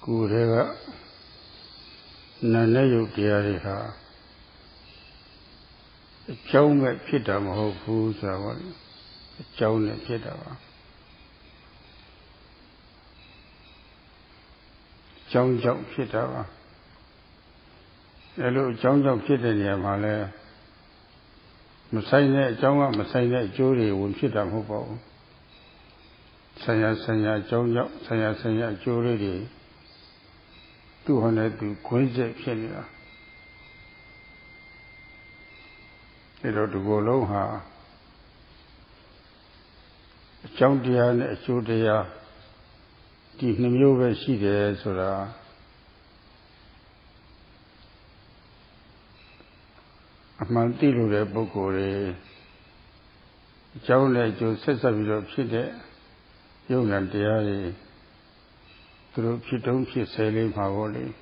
Kurega Nanayu Diariha Chaume Pitam Ho Pusa Chaune Pitava Chong Chong Pitava Hello Chong Chong Pitania Male Masai Jonga Masai Jury will Pitam Hobo Saya Chong Chong Saya Jury 200 Quincy Kenya. It ought to go low, ha. Chantia and Chudia, Tihnumuva Shide, Sura Amantilu de Bocore, Chaule, Joseph Shide, Young and Diari. Through Chitomchi Sailing Havoli,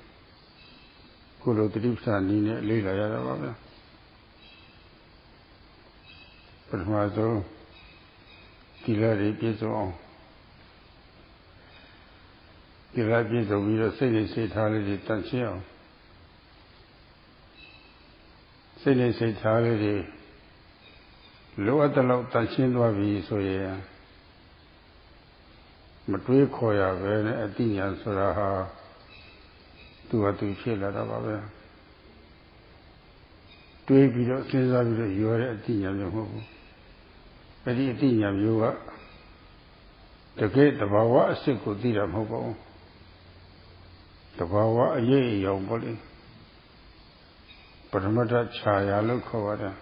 Kulo Tripsa Nina Lila Yadava. But Mazo Kilari Piso Kilapiso, we are saying, say, Holiday Tanchio. Saying, say, Holiday Lower the Low Tanchinwa V. So, yeah. Matui Koya, very Athenian Suraha, to a two chilla of a 2 billion since I was you are Athenian. Very Athenian, you are the gate of our sickle Dira Hobo. The Bawa, a ye young body. But a matter Chaya look over.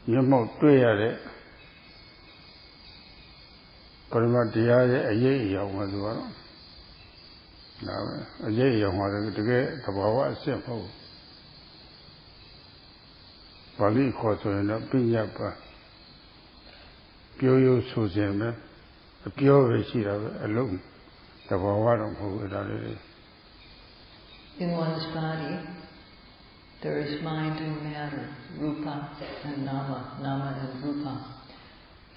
You more 3 at it. Paramatia, a ye young was well. Now, a ye young was to get the Bawa simple. Bali Koto in a Pinyapa. Pure Susan, a pure Vishira alone. The Bawa who it. In one's body, there is mind and matter, Rupa and Nama and Rupa.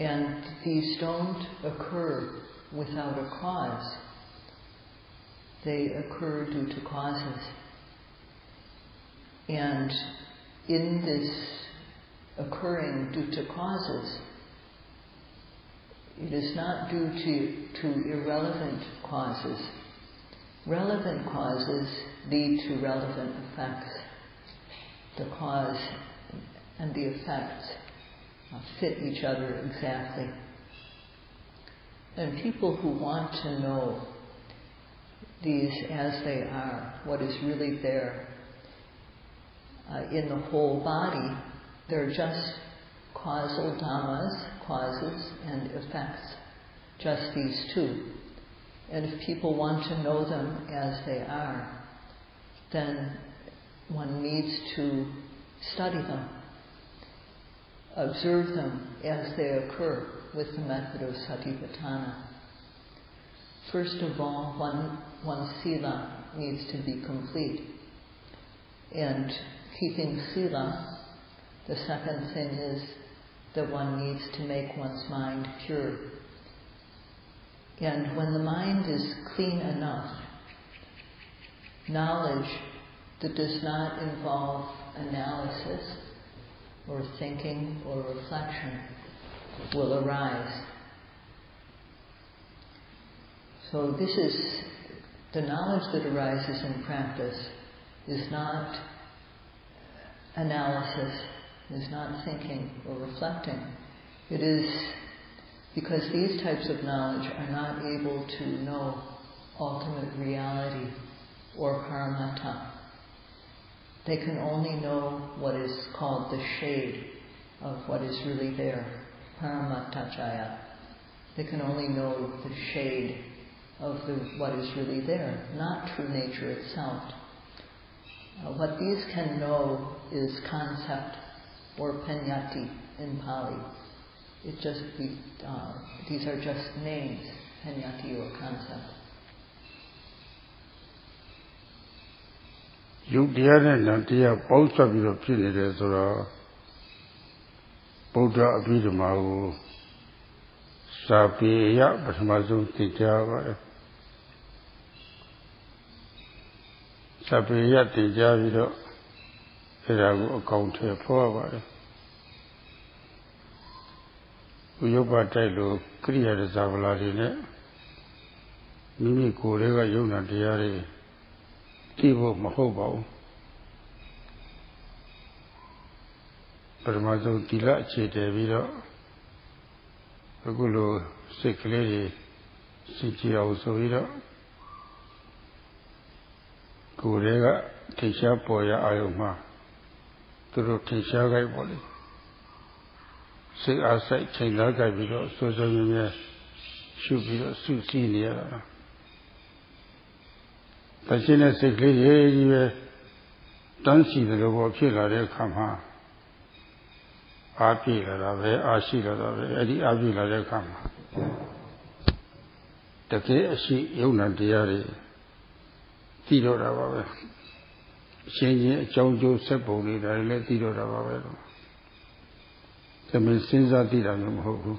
And these don't occur without a cause. They occur due to causes. And in this occurring due to causes, it is not due to irrelevant causes. Relevant causes lead to relevant effects. The cause and the effects fit each other exactly. And people who want to know these as they are, what is really there, in the whole body, they're just causal dhammas, causes and effects, just these two. And if people want to know them as they are, then one needs to study them, observe them as they occur with the method of satipatthana. First of all, one's sila needs to be complete. And keeping sila, the second thing is that one needs to make one's mind pure. And when the mind is clean enough, knowledge that does not involve analysis or thinking or reflection will arise. So this is the knowledge that arises in practice is not analysis, is not thinking or reflecting. It is because these types of knowledge are not able to know ultimate reality or paramata. They can only know what is called the shade of what is really there, paramattachaya. They can only know the shade of what is really there, not true nature itself. What these can know is concept or penyati in Pali. These are just names, penyati or concept. Yukdiya and Nantiya both of you have seen it as a Buddha Abhidhamma Sapiya Pasmazu Tijava Sapiyat Tijavido Irago account here for Uyoba Tailu, Kriya Zavalari, Mimi Kurega Yuna Diari, Tivo Mahobo, Permazo Tila Chetevido, Regulo Sick Lady, Siki also Vido. Kurega Tisha Poya Ayuma through Tisha Gai Boli. Say outside China Gai Bido, Social Media should be Susinia. The China Secretary don't see the logo of Pila Kama. Apila, Ashila, Eddie Abila Kama. The K.S.C. Yuna Diari. Tiro Rava changing Jojo Sepoli, I let Tiro Rava. The Messinza Tiram Hoku.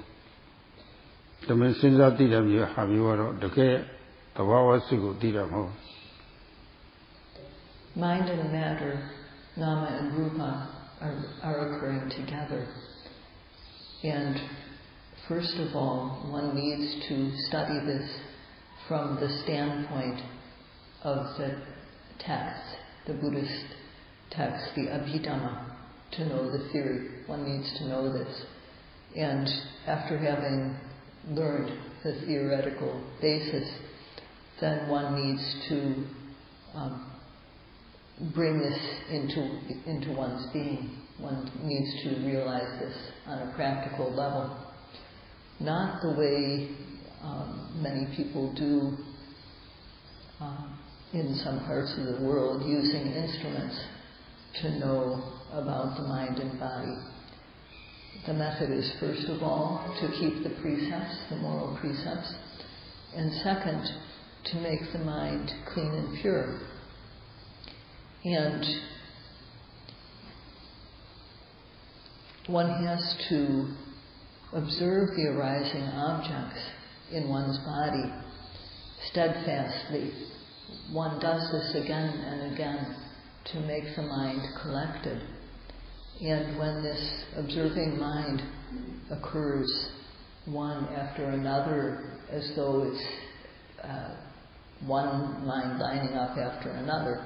The Messinza Tiram you have you the care, the Wawa Sigo Tiram Ho. Mind and matter, Nama and Rupa, are occurring together. And first of all, one needs to study this from the standpoint of the text, the Buddhist text, the Abhidhamma, to know the theory. One needs to know this. And after having learned the theoretical basis, then one needs to bring this into one's being. One needs to realize this on a practical level. Not the way many people do in some parts of the world, using instruments to know about the mind and body. The method is, first of all, to keep the precepts, the moral precepts, and second, to make the mind clean and pure. And one has to observe the arising objects in one's body steadfastly. One does this again and again to make the mind collected. And when this observing mind occurs one after another, as though it's one mind lining up after another,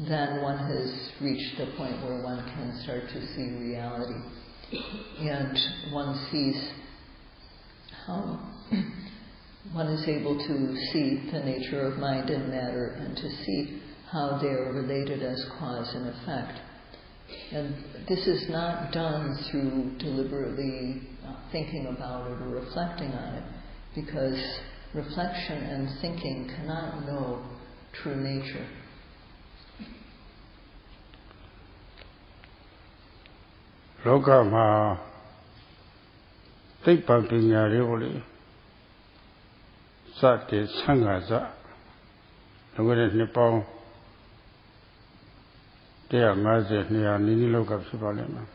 then one has reached the point where one can start to see reality. And one sees how one is able to see the nature of mind and matter and to see how they are related as cause and effect. And this is not done through deliberately thinking about it or reflecting on it, because reflection and thinking cannot know true nature. Loka ma Tipa Pinya Rivoli Sati Sangaza Logan Nepal Dea Maze Nia Nini Loka Sibalema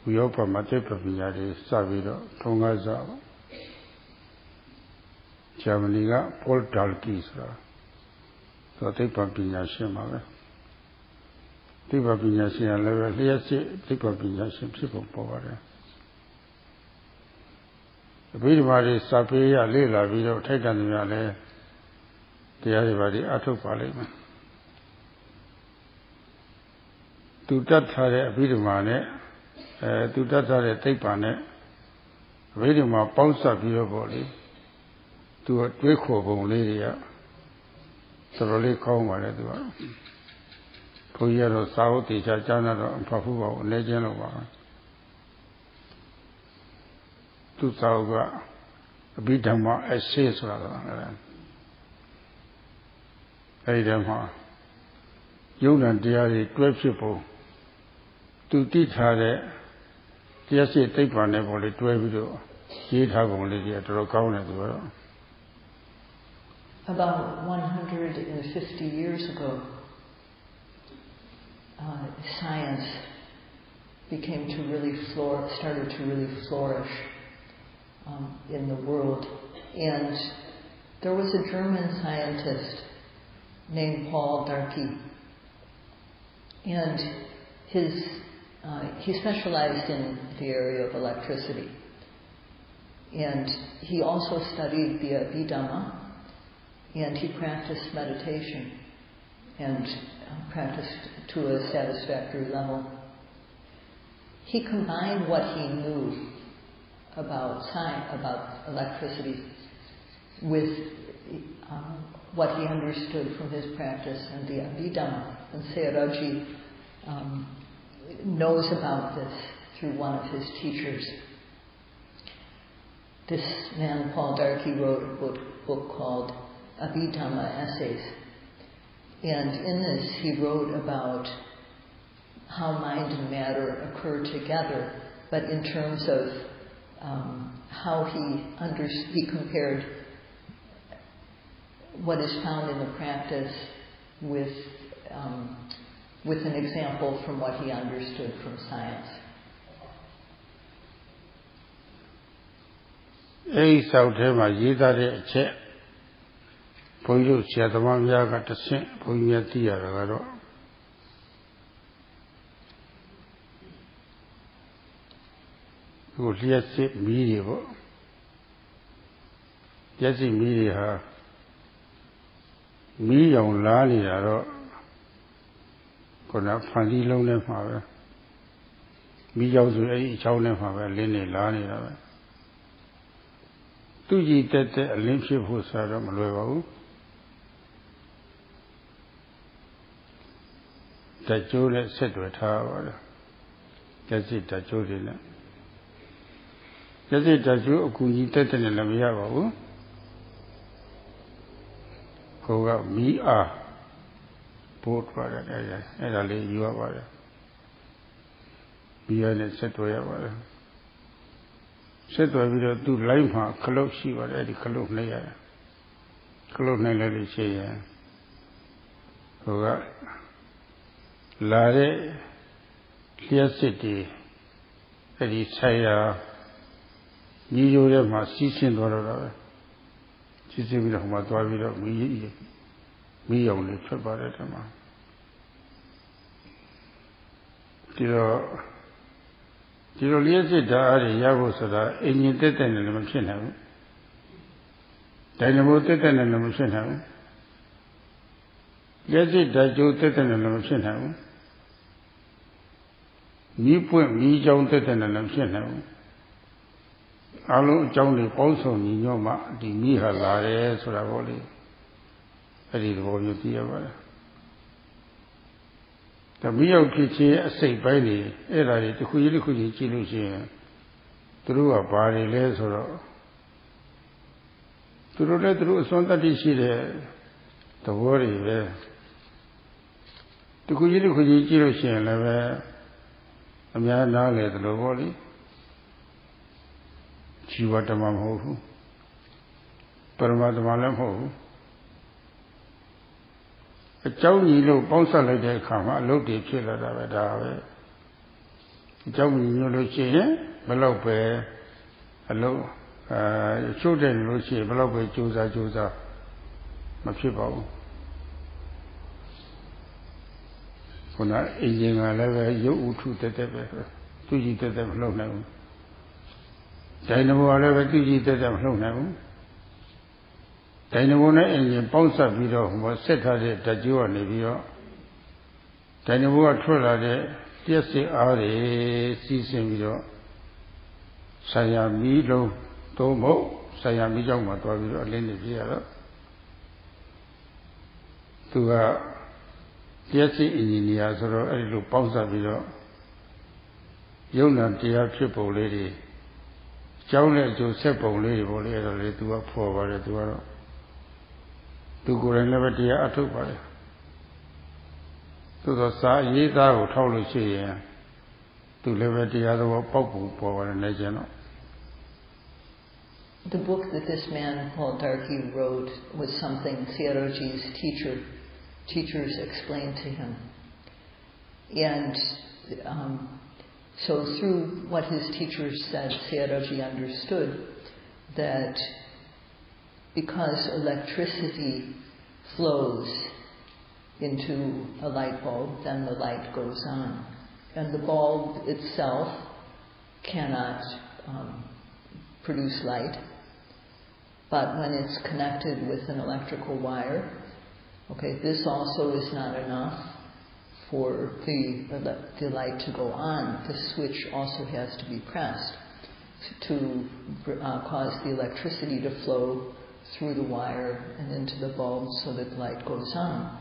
Uyopa Matepa Pinyari Savido Tongaza Jamaniga Paul Dalkisra So Tipa Pinya Shema Tipa Pinya Shema level Liasi Tipa Pinya Shema People Power The Bidmari Sapia Lila Vido Taken Yale the everybody Atu Palima to that Hare Bidmane to that Hare Tapane Vidima Pausa Bio Body to a Twiko Lydia thoroughly Koma Puyero South Chachana and Papuva Legend of 2000 Dhamma essays rather. Dhamma Yuna Diari 12 people to teach her just take one level 12 video. She'd have only at Rokaun as well. About 150 years ago, science became to really started to really flourish in the world. And there was a German scientist named Panditarama. And he specialized in the area of electricity. And he also studied the Dhamma, and he practiced meditation and practiced to a satisfactory level. He combined what he knew about science, about electricity, with what he understood from his practice and the Dhamma. And Sayadawgyi knows about this through one of his teachers. This man, Panditarama, wrote a book called Abhidhamma Essays. And in this he wrote about how mind and matter occur together, but in terms of how he compared what is found in the practice with an example from what he understood from science. အဲဒီဆောက်ထဲမှာရေးသားတဲ့အချက်ဘုန်းကြီးတို့ဆရာသမားများကတစ်ဆင့်ဘုန်းကြီးများသိရတာကတော့ဟိုလျှက်စစ်မီးတွေပေါ့လျှက်စစ်မီးတွေဟာမီးရောင်လားနေတာတော့ခုနဖန်တီးလုံးနဲ့မှာပဲမီးကြောင်ဆိုအဲ့ဒီအချောင်းနဲ့မှာပဲလင်းနေလားနေတာပဲသူကြည်တက်တဲ့အလင်းဖြစ်ဖို့ဆိုတော့မလွယ်ပါဘူးဓာတ်ကြိုးနဲ့ဆက်တွယ်ထားပါတယ်ကျက်စစ်ဓာတ်ကြိုးတွေနဲ့ကျက်စစ်ဓာတ်ကြိုးအကူကြီးတက်တဲ့လည်းမရပါဘူးကိုကမီးအားပို့ပါတယ်အဲ့ဒါလေးယူရပါတယ်မီးအားနဲ့ဆက်တွယ်ရပါတယ်ဆက်သွယ်ပြီးတော့သူ့လိုက်မှာခလုတ်ရှိပါတယ်အဲ့ဒီခလုတ်နှိပ်ရတယ်ခလုတ်နှိပ်လိုက်လို့ရှိရင်ဟိုကလာတဲ့လျှက်စစ်တွေအဲ့ဒီဆိုင်ရာညီရိုးထဲမှာစီးဆင်းသွားတော့တာပဲစီးဆင်းပြီးတော့ဟိုမှာသွားပြီးတော့မီးရောင်လေးထွက်ပါတယ်တမဒီလိုလျှက်စစ်ဓာတ်အားတွေရဖို့ဆိုတာအင်ဂျင်တက်တက်နဲ့လည်းမဖြစ်နိုင်ဘူးဒိုင်နမိုတက်တက်နဲ့လည်းမဖြစ်နိုင်ဘူးလျှက်စစ်ဓာတ်ကြိုးတက်တက်နဲ့လည်းမဖြစ်နိုင်ဘူးမီးပွင့်မီးကြောင်တက်တက်နဲ့လည်းမဖြစ်နိုင်ဘူးအလုံးအကြောင်းတွေပေါင်းစုံညီညွတ်မှဒီမီးဟာလာတယ်ဆိုတာပေါ့လေအဲ့ဒီသဘောမျိုးသိရပါတယ်တမီးရောက်ဖြစ်ခြင်းအစိတ်ပိုင်းနေအဲ့ဒါတွေတစ်ခုချင်းတစ်ခုချင်းကြည့်လို့ရှိရင်သူတို့ကဘာတွေလဲဆိုတော့သူတို့လည်းသူတို့အစွမ်းတတ္တိရှိတဲ့သဘောတွေပဲတစ်ခုချင်းတစ်ခုချင်းကြည့်လို့ရှိရင်လည်းပဲအများနားလေသလိုပေါ့လေជីវဓမ္မမဟုတ်ဘူးပရမဓမ္မလည်းမဟုတ်ဘူးအကြောင်းကြီးလို့ပေါင်းစပ်လိုက်တဲ့အခါမှာအလုပ်တွေဖြစ်လာတာပဲဒါပဲအကြောင်းကြီးညွှန်လို့ရှိရင်ဘယ်တော့ပဲအလုပ်ချို့တယ်လို့ရှိရင်ဘယ်တော့ပဲကြိုးစားမဖြစ်ပါဘူးခုနအင်ဂျင်ကလည်းပဲရုပ်ဥထုတက်ပဲသူကြီးတက်မလုပ်နိုင်ဘူးဒိုင်နမိုကလည်းပဲသူကြီးတက်မလုပ်နိုင်ဘူးဒိုင်နမိုနဲ့အင်ဂျင်ပေါင်းစပ်ပြီးတော့ဟိုဆက်ထားတဲ့ဓာတ်ကြိုးကနေပြီးတော့ဒိုင်နမိုကထွက်လာတဲ့လျှက်စစ်အားတွေစီးဆင်းပြီးတော့ဆာယာမီးလုံးသုံးဖို့ဆာယာမီးကြောင့်မှသွားပြီးတော့အလင်းနေပြရတော့သူကလျှက်စစ်အင်ဂျင်နီယာဆိုတော့အဲ့ဒီလိုပေါင်းစပ်ပြီးတော့ယုံနာတရားဖြစ်ပုံလေးတွေကျောင်းနဲ့အကျိုးဆက်ပုံလေးတွေပေါ့လေအဲ့ဒါလေးသူကဖော်ပါတယ်သူကတော့သူကိုယ်တိုင်လည်းပဲတရားအထုတ်ပါတယ်သို့သောစာရေးသားကိုထောက်လို့ရှိရင်သူလည်းပဲတရားသဘောပေါက်ပုံပေါ်ပါတယ်နေကြတော့ The book that this man Panditarama wrote was something Sayadawgyi's teachers explained to him, and so through what his teachers said, Sayadawgyi understood that because electricity flows into a light bulb, then the light goes on. And the bulb itself cannot produce light, but when it's connected with an electrical wire, okay, this also is not enough for the light to go on. The switch also has to be pressed to cause the electricity to flow through the wire and into the bulb so that light goes on.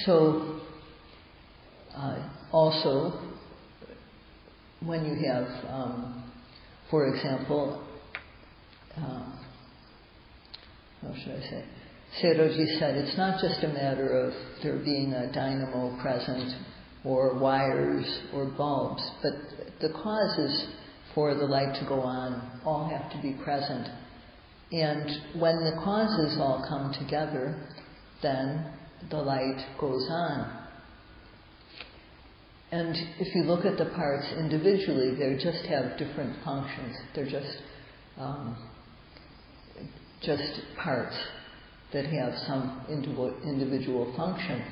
So, also, when you have, for example, how should I say? Sayadawgyi said it's not just a matter of there being a dynamo present or wires or bulbs, but the causes for the light to go on all have to be present. And when the causes all come together, then the light goes on. And if you look at the parts individually, they just have different functions. They're just parts that have some individual function.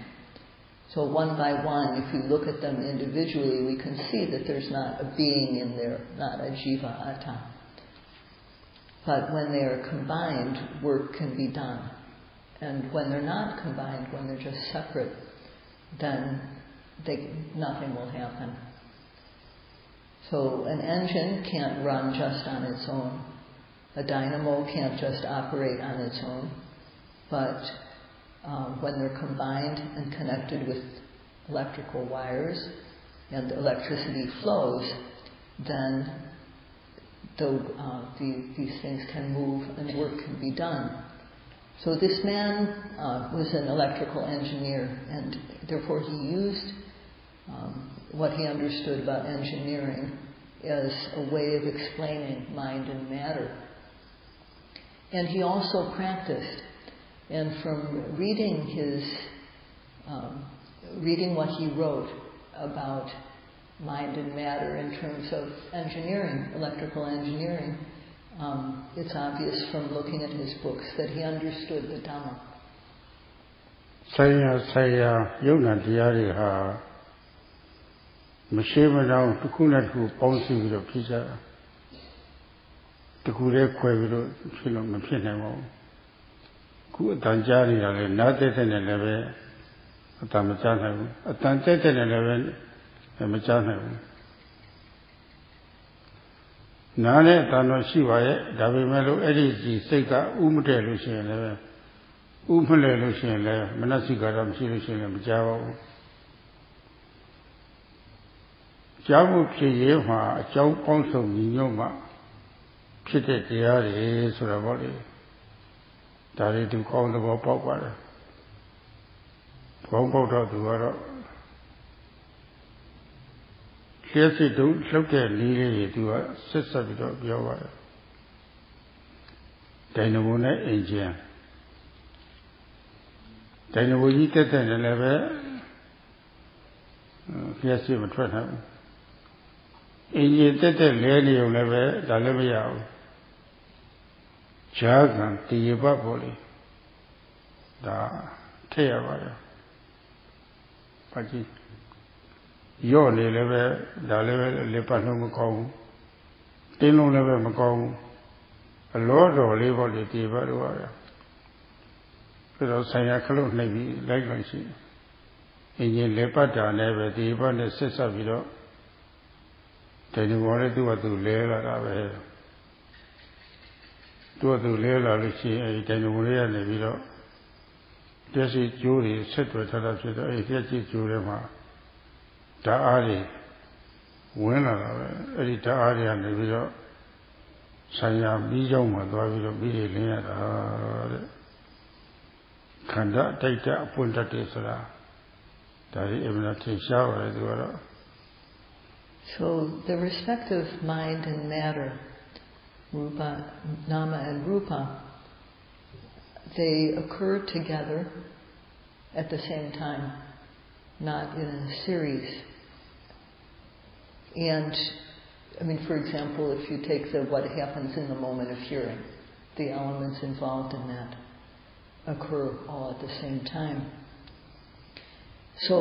So one by one, if you look at them individually, we can see that there's not a being in there, not a jiva atta. But when they are combined, work can be done. And when they're not combined, when they're just separate, then nothing will happen. So an engine can't run just on its own. A dynamo can't just operate on its own. But when they're combined and connected with electrical wires and the electricity flows, then these things can move and work can be done. So this man was an electrical engineer, and therefore he used what he understood about engineering as a way of explaining mind and matter. And he also practiced. And from reading reading what he wrote about mind and matter in terms of engineering, electrical engineering, it's obvious from looking at his books that he understood the Dhamma. Sayadawgyi Panditabhivamsa Mashimadaw Tukunatku Ponsi Vido Pisa Tukure Quevido Chilo Mapinamo Ku Tanjari Nate and Eleve Atamachana Atantet and Eleven Machana Nane Tano Shivae Davimelo Edisi Seka Umte Lucian Umele Lucian Manasikaram Silucian Java Javu Piyema, Joe Ponso Minoma, Pite Diari, Suraboli, Dari to call the Wapapa, Wampo to Wara. Here's it, don't look at Lily to a sister of your Dynamona Angel. Dynamo eat it and eleven. Here's him a treasure. In the lady of Leve, the Levia Jagan, the Yabapoli, the Teavaya. But your leve, the level Lepanum, Tino Leve Macom, a lord or labor the Tivaruaya. Pero Sayakalo maybe like she. In the Lepata never the Ivan says of it. Then you wanted to do Lela, do Lela, Lucy, then you will never. Jessie Julie said with her, Jessie Julia, Taari, winner, Edita Ari and the video, Saya Bijoma, do I be near Kanda, take that Punta Tesla, that even a tea shower as well. So the respective mind and matter, Rupa, Nama and Rupa, they occur together at the same time, not in a series. And, I mean, for example, if you take what happens in the moment of hearing, the elements involved in that. occur all at the same time. So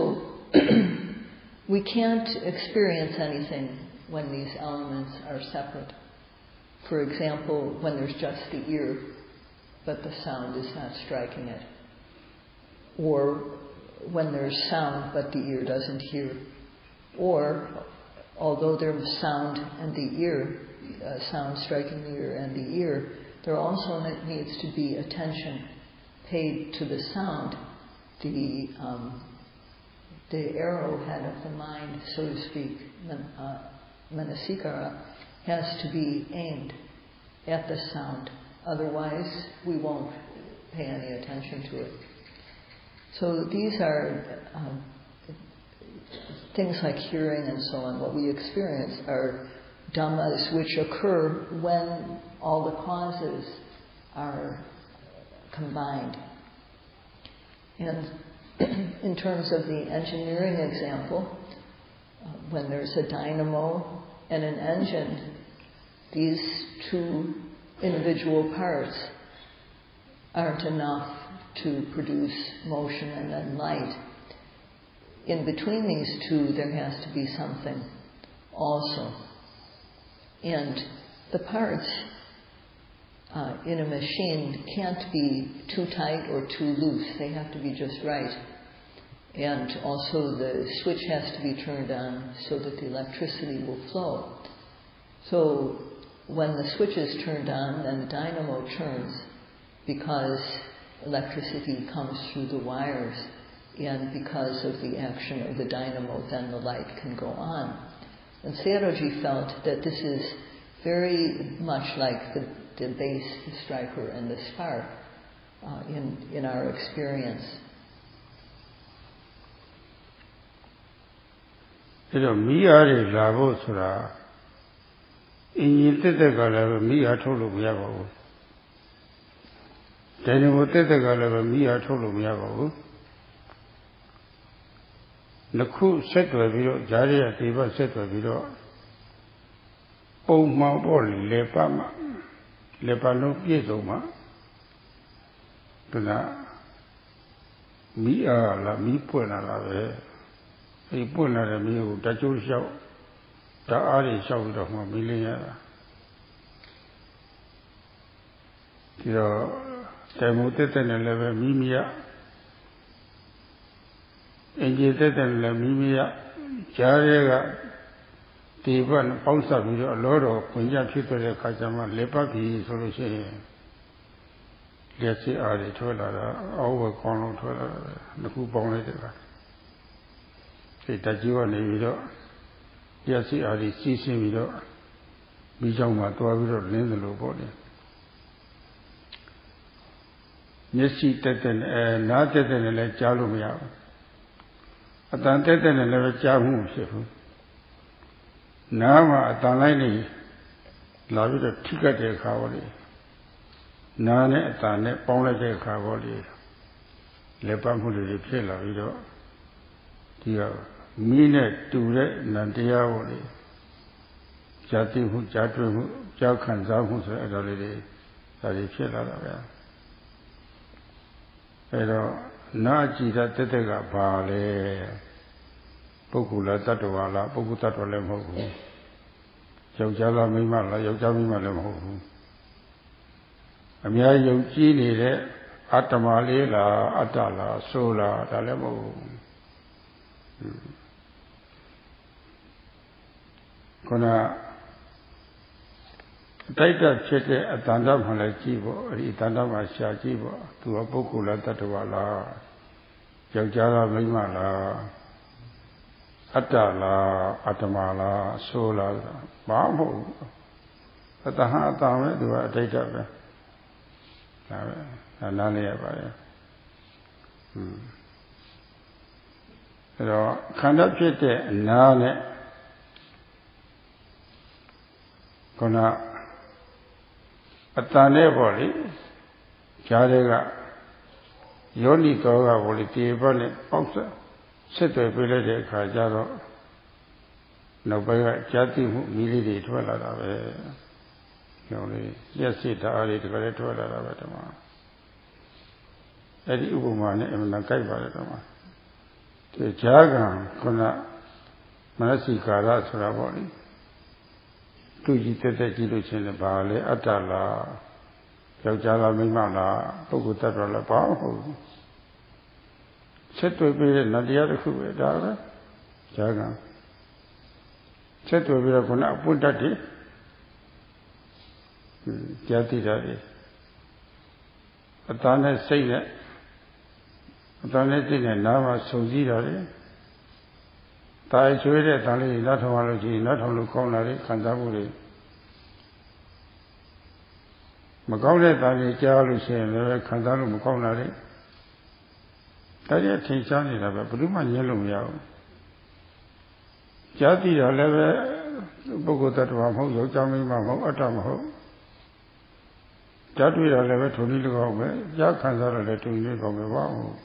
we can't experience anything when these elements are separate. For example, when there's just the ear, but the sound is not striking it. Or when there's sound, but the ear doesn't hear. Or, although there's sound and the ear, sound striking the ear and the ear, there also needs to be attention paid to the sound. The arrowhead of the mind, so to speak, manasikara, has to be aimed at the sound. Otherwise, we won't pay any attention to it. So these are things like hearing and so on. What we experience are dhammas which occur when all the causes are combined. And in terms of the engineering example, when there's a dynamo and an engine, these two individual parts aren't enough to produce motion and then light. In between these two, there has to be something also. And the parts in a machine can't be too tight or too loose. They have to be just right. And also the switch has to be turned on so that the electricity will flow. So when the switch is turned on, then the dynamo turns because electricity comes through the wires, and because of the action of the dynamo, then the light can go on. And Sayadawgyi felt that this is very much like the base, the striker, and the spark in our experience. အဲ့တော့မိအားတွေလာဖို့ဆိုတာအင်ကြီးတက်တက်ကလည်းမိအားထုတ်လို့မရပါဘူး။ဒါကြောင့်တက်တက်ကလည်းမိအားထုတ်လို့မရပါဘူး။နှစ်ခုဆက်တွယ်ပြီးတော့ဂျားရည်တေဘဆက်တွယ်ပြီးတော့ပုံမှန်ပေါ့လေပတ်မှာလေပတ်လုံးပြည့်စုံမှာဒါကမိအားလားမိပွင့်လာတာပဲ။ ဒီပွင့်လာတဲ့မျိုးကိုတချို့လျှောက်တအားတွေလျှောက်ပြီးတော့မှမီးလင်းရတာဒီတော့တေမိုးတက်တဲ့နဲ့လည်းပဲမီးမရအင်ဂျင်တက်တဲ့နဲ့လည်းမီးမရကြားရဲကဒီဘက်ပေါင်းဆက်ပြီးတော့အလောတော်ခွင့်ရဖြစ်တဲ့အခါကျမှလက်ပတ်ပြီးဆိုလို့ရှိရင်လက်စီအားတွေထွက်လာတာအောက်ဘက်ကောင်းလုံးထွက်လာတာနှစ်ခုပေါင်းလိုက်တဲ့အခါ စိတ်တကြွနေပြီးတော့ရစီအားကြီးစီးဆင်းပြီးတော့မိချောင်းမှာတွားပြီးတော့လင်းသလိုပေါ့လေမျက်စိတက်တဲ့နားတက်တဲ့နဲ့လည်းကြားလို့မရဘူးအတန်တက်တဲ့နဲ့လည်းကြားမှုဖြစ်ဘူးနားမှာအတန်လိုက်နေလာပြီးတော့ထိကတ်တဲ့အခါပေါ့လေနားနဲ့အတန်နဲ့ပေါင်းလိုက်တဲ့အခါပေါ့လေလက်ပတ်မှုတွေဖြစ်လာပြီးတော့ဒီက မီးနဲ့တူတဲ့နံတရားပေါ့လေဇာတိမှုဇာတွေ့မှုကြောက်ခံစားမှုဆိုအဲ့ဒါလေးတွေဒါတွေဖြစ်လာတာပဲအဲ့တော့နာကြည်တဲ့တက်ကဘာလဲပုဂ္ဂိုလ်လားတ attva လားပုဂ္ဂိုလ်တ attva လည်းမဟုတ်ဘူးယောက်ျားလားမိန်းမလားယောက်ျားမိန်းမလည်းမဟုတ်ဘူးအများယုံကြည်နေတဲ့အာတ္တမလေးလားအတ္တလားဆိုလားဒါလည်းမဟုတ်ဘူး ခုနတိုက်တဖြစ်တဲ့အတန်တမှလည်းကြည့်ပေါ့အဲ့ဒီအတန်တမှာရှာကြည့်ပေါ့သူကပုဂ္ဂိုလ်လားတ attva လားယောက်ျားလားမိန်းမလားအတ္တလားအတ္တမလားဆိုလားဘာမဟုတ်ဘူးအတ္တဟာအတ္တပဲသူကအတိတ်ပဲဒါပဲဒါနားလည်ရပါရဲ့အဲ့တော့ခန္ဓာဖြစ်တဲ့အနာနဲ့ ခုနအတန်နဲ့ပေါ့လေကြားတဲ့ကယောနိတော်ကပေါ့လေဒီဘက်နဲ့ပေါက်ဆက်သွယ်ပြလိုက်တဲ့အခါကျတော့နောက်ပိုင်းကကြာတိမှုမီးလေးတွေထွက်လာတာပဲညောင်းလေးရက်စစ်ဓာတ်အားတွေတကယ်ထွက်လာတာပဲဓမ္မ Edi Upamana Emana Kaibara Dhamma. The Jagan Kuna Mahasi Sayadaw Tuji Tete Jiluchin Bali Atala Yaujala Mimana Pukutara Pao Set to be Nadia Kuba Jagan Set to be a Kuna Puntati Jati Daddy Atana say that Atana didn't Nama Sozi Daddy Tai Suede Tali, not homology, not holoconary, Cantaburi Macone Tali Jalusi and Cantalu Maconary Tadia Tinsani, but Bruman Yellow Yao Jati Aleve Bogota Ramho, Jami Mamo, Atamaho Jatu Aleve to Nilgome, Jak Canzara to Nilgome.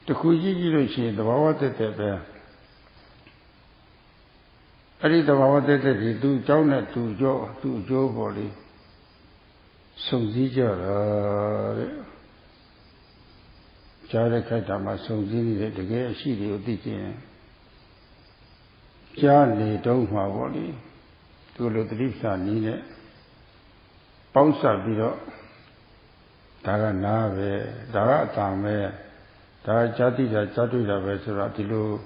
The Kuji, the Wawa Tete. I did the Wawa Tete to Jonah to Joe body. So Zija Jare Katama, so Zini, the gay city of teaching. Johnny don't my body. To the Ripsa Nina. Pausa Bido Daga Nave, Daga Tame, Daga Jati, Jatu, Vesera, Tilu,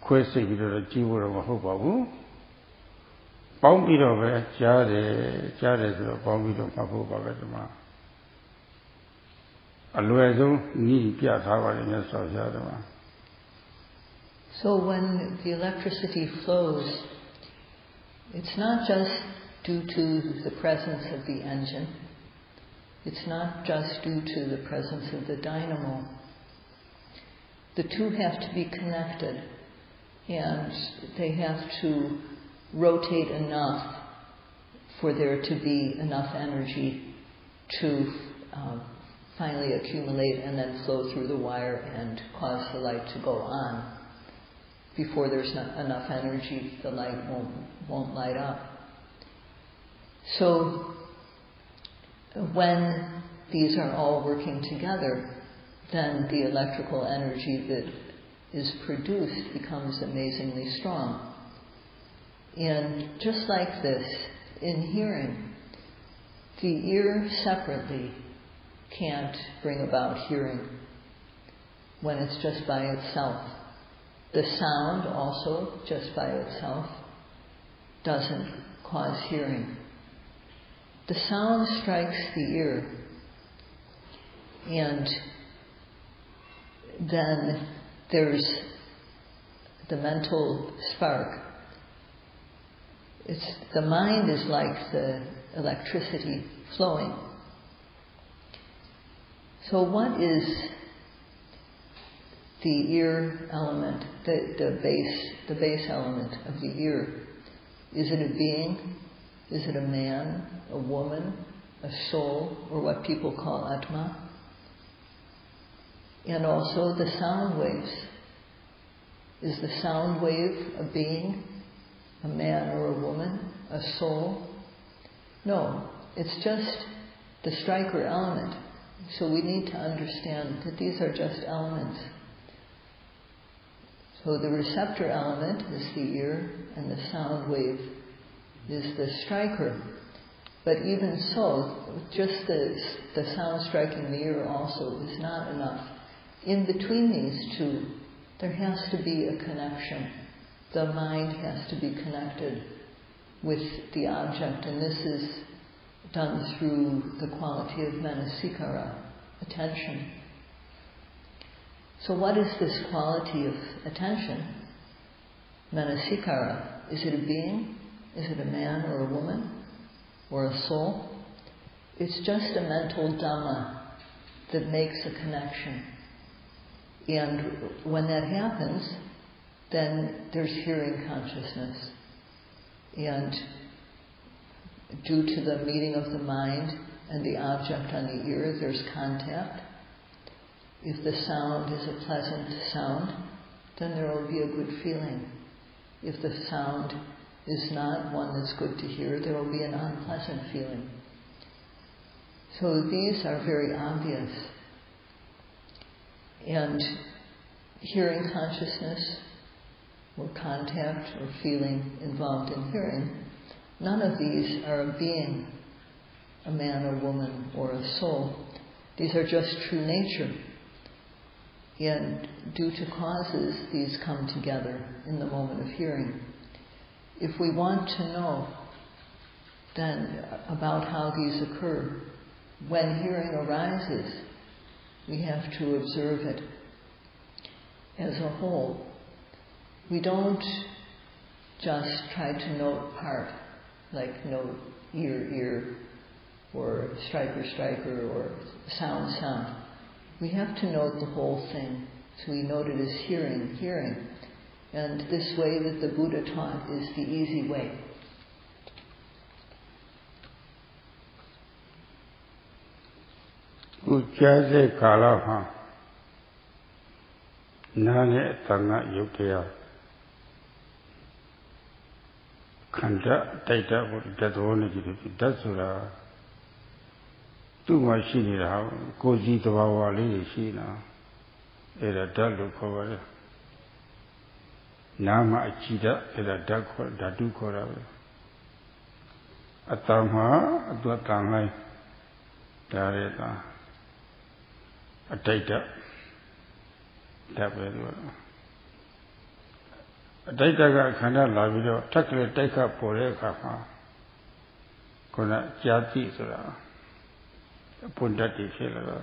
Questi, the Chivo of Hopabu. Pompido, Jade, Pompido, Papu, Pavetama. Aluedo, Ni Piatava in Yadama. So when the electricity flows, it's not just due to the presence of the engine. It's not just due to the presence of the dynamo. The two have to be connected, and they have to rotate enough for there to be enough energy to finally accumulate and then flow through the wire and cause the light to go on. Before there's not enough energy, the light won't light up. So, when these are all working together, then the electrical energy that is produced becomes amazingly strong. And just like this, in hearing, the ear separately can't bring about hearing when it's just by itself. The sound also, just by itself, doesn't cause hearing. The sound strikes the ear, and then there's the mental spark. The mind is like the electricity flowing. So what is the ear element, the base element of the ear? Is it a being? Is it a man, a woman, a soul, or what people call Atma? And also the sound waves. Is the sound wave a being, a man or a woman, a soul? No, it's just the striker element. So we need to understand that these are just elements. So the receptor element is the ear, and the sound wave is the striker. But even so, just the sound striking the ear also is not enough. In between these two, there has to be a connection. The mind has to be connected with the object, and this is done through the quality of manasikara, attention. So what is this quality of attention? Manasikara. Is it a being? Is it a man or a woman? Or a soul? It's just a mental Dhamma that makes a connection. And when that happens, then there's hearing consciousness. And due to the meeting of the mind and the object on the ear, there's contact. If the sound is a pleasant sound, then there will be a good feeling. If the sound is not one that's good to hear, there will be an unpleasant feeling. So these are very obvious. And hearing consciousness, or contact, or feeling involved in hearing, none of these are a being, a man or woman or a soul. These are just true nature. And due to causes, these come together in the moment of hearing. If we want to know then about how these occur, when hearing arises, we have to observe it as a whole. We don't just try to note part, like note ear, or striker, or sound. We have to note the whole thing. So we note it as hearing. And this way that the Buddha taught is the easy way. Ujjaze kalaha nane tanga yukya khanda taita buddha jiru dasura tu mashini ra koji tabawa li shi na era dalu khawara nama achida era dakho dadu khora atama atwatangai dareta Ataita Tabedo Ataita Kana Lavido, Takle Taka Poreka Kona Jati Sura Pundati Fela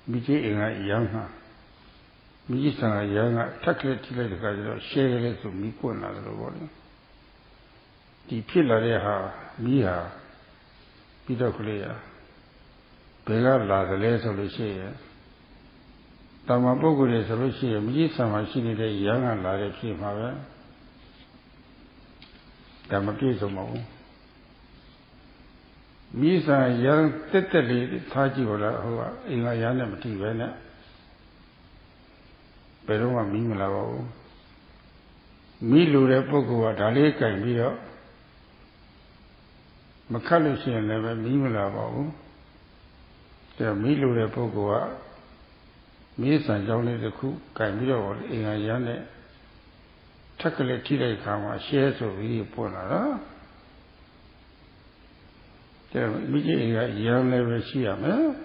Miji Inga Yanga Mijisanga Yanga, Takle Tila Share to Mikuna the body. The Pilareha, Miha, Pidakulea. Bela la the less of the share. Tamabogu is a Russia, Misa machine, the young and large Pimava Tamapisomo Misa young Tetali, Tajiola, in a Yanam Tivena Peroma Mimlavo Milu Repoku, Daleka and Mio Makalushi and never Mimlavo. Milu Repogoa, Miss and Johnny the cook, Camilo in a yane, Takale Tile Kama, shares of the Ponara. There Miji a young level Siame,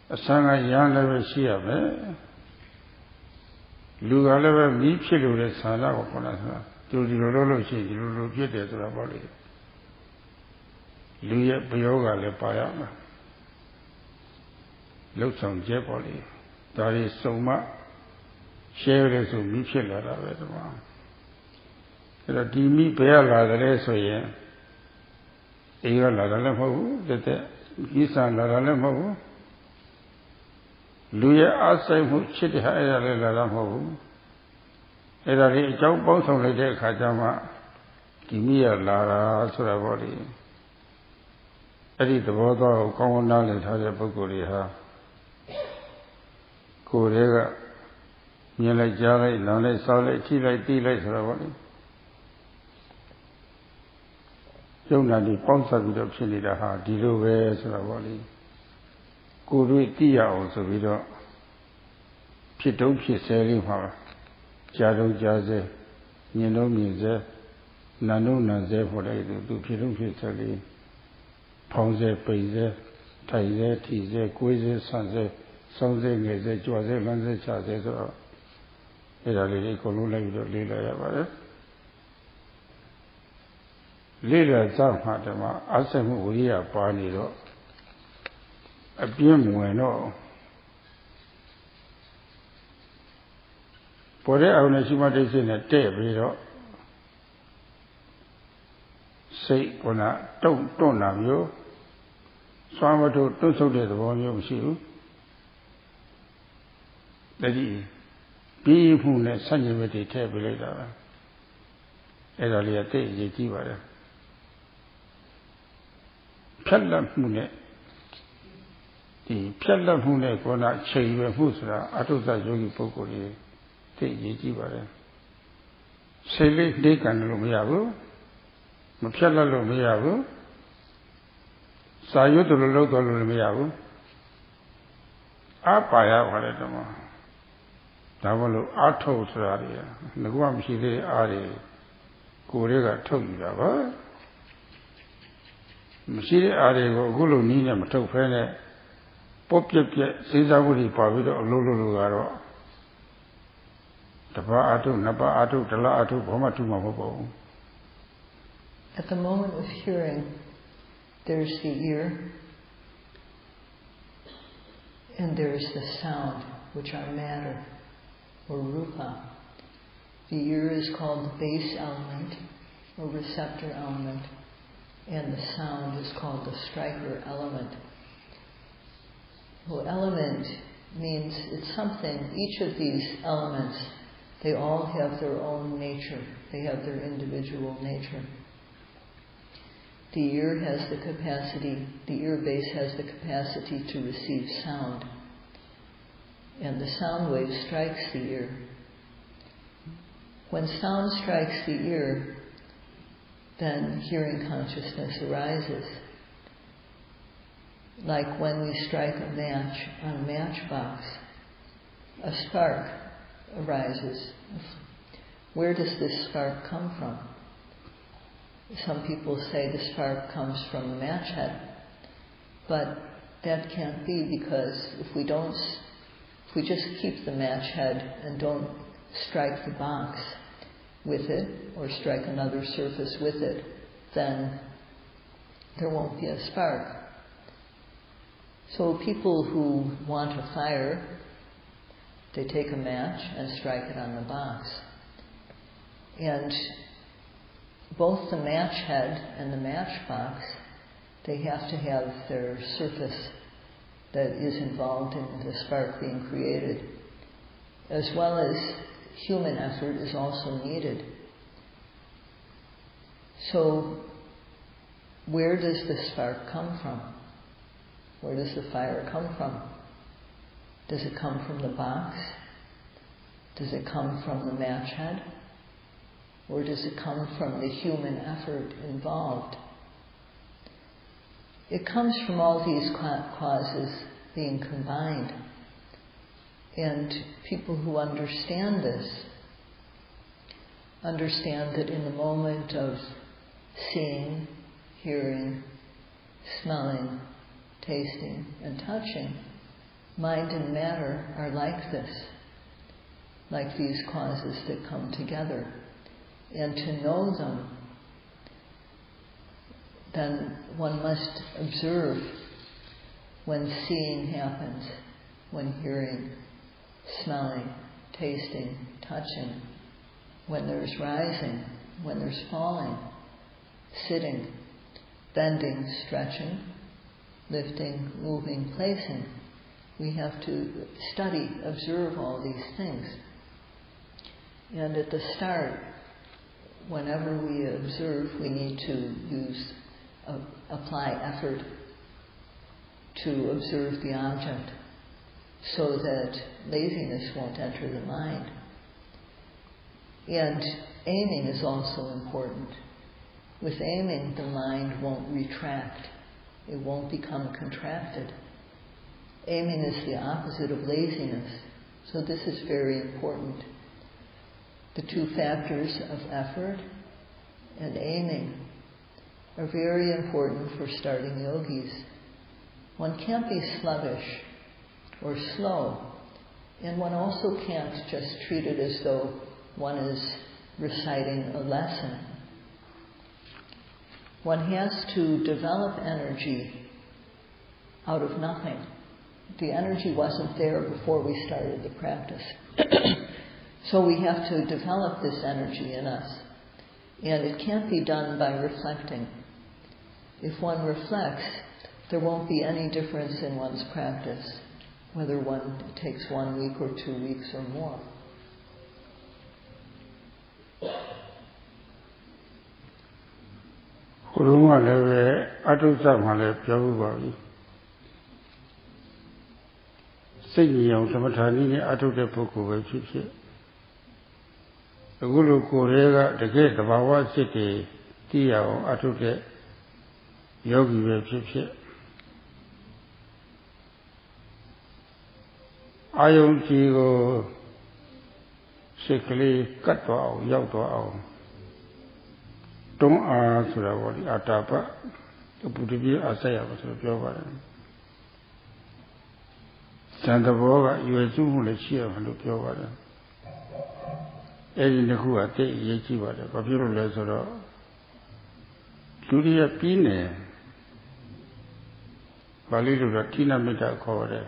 a son a young level Siame, Lugaleva Michilu Sana or Ponasa, to the Rolo Shi, Lulu Gete to the body. Luya Bioga Lepayama. Looks on Jeopardy. That is so much. Share to Michel at the one. The Dimi Bella the Resoye. Ega la Lamahu, that Gisan la Lamahu. Luya Asai who chit higher la Lamahu. Era Joe both on the deck Hajama. Dimia Lara Surabody. Eddie the water of common knowledge has a Bukuriha. Korega, Yellow Jolly, Nole, Solid, Tea like tea like Surabody. Jonah the Ponsa with the Chili the heart, Dilo Surabody. Kuru Tia also with a Pitopi selling her. Jado Jaze, Yeno Mize, Nano Naze for they do Pitopi selling. Ponze, Payze, Taize, Tize, Quize, Sanze. Something is a Jose Lanze Chazes or Italy Colula Lila. Lila Zamatama, Asam Uria Panido, a Bimueno. For the Aunashima is in a table. Say, don't have you. Swamato, don't so the volume, see. That is, be whom the Sanjamati tabulator. Edalia te Jiva. Pellam Hune. The Pellam Hune Kona Chayva Husra, Atuta Yogi Pokori, te Jiva. Sele Dekan Lumiago, Mapella Lumiago, Sayutu Local Lumiago. Apaya Valetama. Davalo Ato Sradia, Naguam Shide Ari, Kurega told you that. Machine Ari, Gulu Nina, Mato Fene, Popia, Sizavudi Pavito, Lulu Garo. Tapa Atu, Napa Atu, Tala Atu, Pomatu Mahobo. At the moment of hearing, there's the ear, and there's the sound, which are matter, or Rupa. The ear is called the base element, or receptor element, and the sound is called the striker element. Well, element means it's something, each of these elements, they all have their own nature. They have their individual nature. The ear has the capacity, the ear base has the capacity to receive sound. And the sound wave strikes the ear. When sound strikes the ear, then hearing consciousness arises. Like when we strike a match on a matchbox, a spark arises. Where does this spark come from? Some people say the spark comes from the match head, but that can't be, because if we just keep the match head and don't strike the box with it or strike another surface with it, then there won't be a spark. So people who want a fire, they take a match and strike it on the box. And both the match head and the matchbox, they have to have their surface that is involved in the spark being created, as well as human effort is also needed. So, where does the spark come from? Where does the fire come from? Does it come from the box? Does it come from the match head? Or does it come from the human effort involved? It comes from all these causes being combined. And people who understand this understand that in the moment of seeing, hearing, smelling, tasting, and touching, mind and matter are like this, like these causes that come together. And to know them, then one must observe when seeing happens, when hearing, smelling, tasting, touching, when there's rising, when there's falling, sitting, bending, stretching, lifting, moving, placing. We have to study, observe all these things. And at the start, whenever we observe, we need to apply effort to observe the object so that laziness won't enter the mind. And aiming is also important. With aiming, the mind won't retract. It won't become contracted. Aiming is the opposite of laziness. So this is very important. The two factors of effort and aiming are very important for starting yogis. One can't be sluggish or slow, and one also can't just treat it as though one is reciting a lesson. One has to develop energy out of nothing. The energy wasn't there before we started the practice. So we have to develop this energy in us. And it can't be done by reflecting. If one reflects, there won't be any difference in one's practice, whether one takes 1 week or 2 weeks or more. Ayunjigo sickly cut out, yauto. Don't answer about the Atapa to put it be as I was a pure. Santa Boga, you are too much here and look your water. Eddie Nakua, take Yachi water, popular lesser. Julia Pine Validu Tina Mita covered.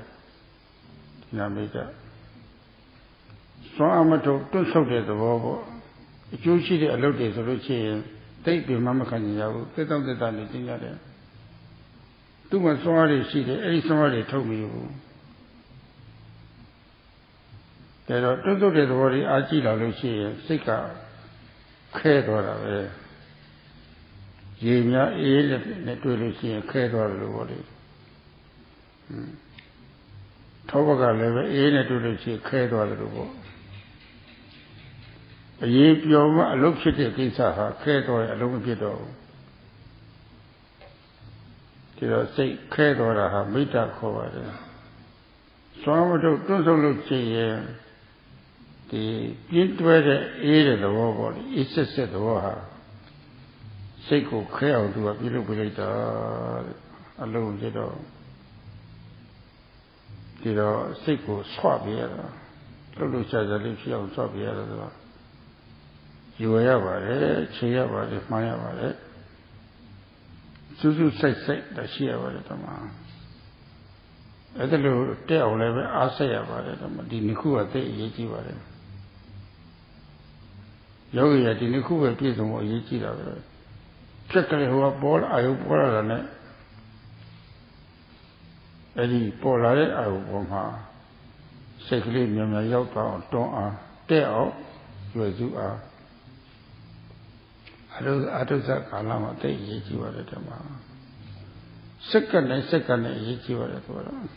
Tina Mita. So Amato, don't shout at the wall. If you see the allotted of the chain, take the Mamma Kanya, get on the Dani Tina. Too much sorry, she did, somebody told me. There are two of the worry, Ajila Lucia, Sika, Kedora. Jimia is networking a cradle body. Tobaga level in a to cradle. A yip yoma looks at the Kisaha, cradle, a long kiddo. Did I say cradle or a mita cover? So I would also look here. The pint where the air of the war body is just at the war. Seiko care to a pillar alone, did a Seiko swap here. Lulu says a little swap here. You ever, she ever, if my ever. Susu says that she ever at the man. At the little tale, I say about it, the Nikua te Yachi about it. Yogi at the Nikua piece of what Yachi about it. Checkly who are ball, I hope more than it. Eddie Polare, I hope her. Safely, Yama Yota, don't tell you are. I do that Kalama, take you at the man. Second, you at the one.